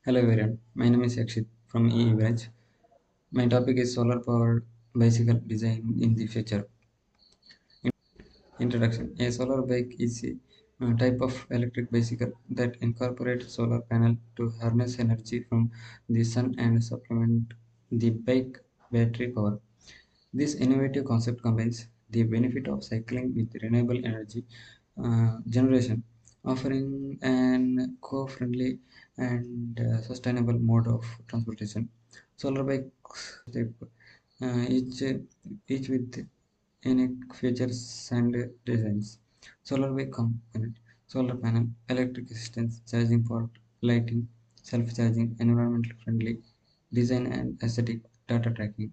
Hello everyone, my name is Yakshith from EE branch. My topic is solar powered bicycle design in the future. Introduction. A solar bike is a type of electric bicycle that incorporates solar panel to harness energy from the sun and supplement the bike battery power. This innovative concept combines the benefit of cycling with renewable energy generation, offering an eco-friendly and sustainable mode of transportation. Solar bikes type, each with unique features and designs. Solar bike component, solar panel, electric assistance, charging port, lighting, self-charging, environmental friendly, design and aesthetic, data tracking.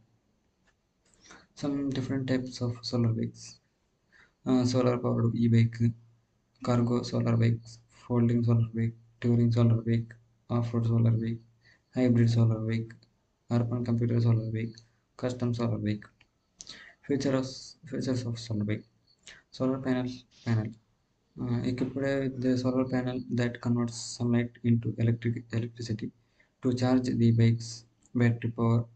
Some different types of solar bikes. Solar powered e-bike, cargo solar bikes, folding solar bike, touring solar bike, off-road solar bike, hybrid solar bike, urban computer solar bike, custom solar bike. Features of solar bike. Solar panel equipped with the solar panel that converts sunlight into electricity to charge the bike's battery or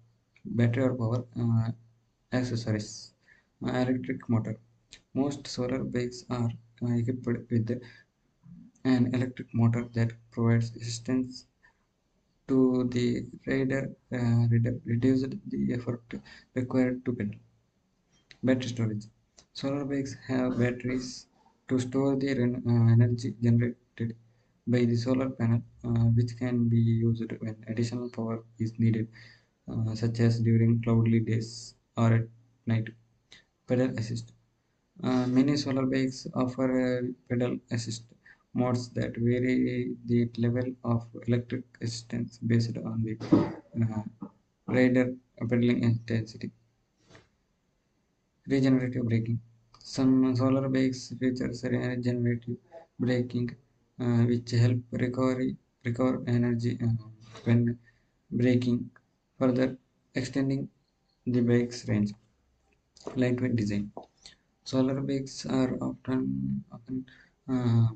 power accessories. Electric motor. Most solar bikes are equipped with an electric motor that provides assistance to the rider, reduced the effort required to pedal. Battery storage. Solar bikes have batteries to store the energy generated by the solar panel, which can be used when additional power is needed, such as during cloudy days or at night. Pedal assist. Many solar bikes offer pedal assist modes that vary the level of electric assistance based on the rider pedaling intensity. Regenerative braking. Some solar bikes features regenerative braking, which help recover energy when braking, further extending the bike's range. Lightweight design. Solar bikes are often uh,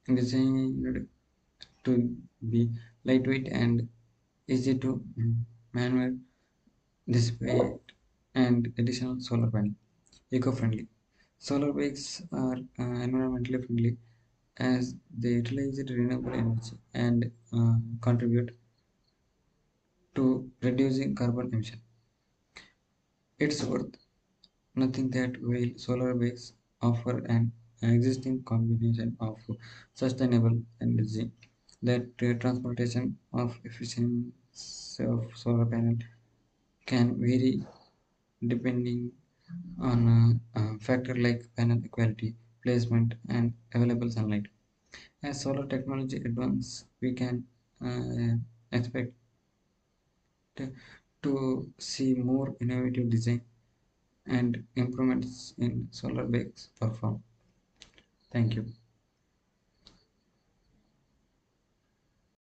designed to be lightweight and easy to maneuver despite and additional solar panel. Eco-friendly. Solar bikes are environmentally friendly as they utilize renewable energy and contribute to reducing carbon emission. It's worth nothing that while solar bikes offer an existing combination of sustainable energy, that transportation of efficiency of solar panel can vary depending on a factor like panel quality, placement, and available sunlight. As solar technology advances, we can expect to see more innovative design and improvements in solar bikes perform. Thank you.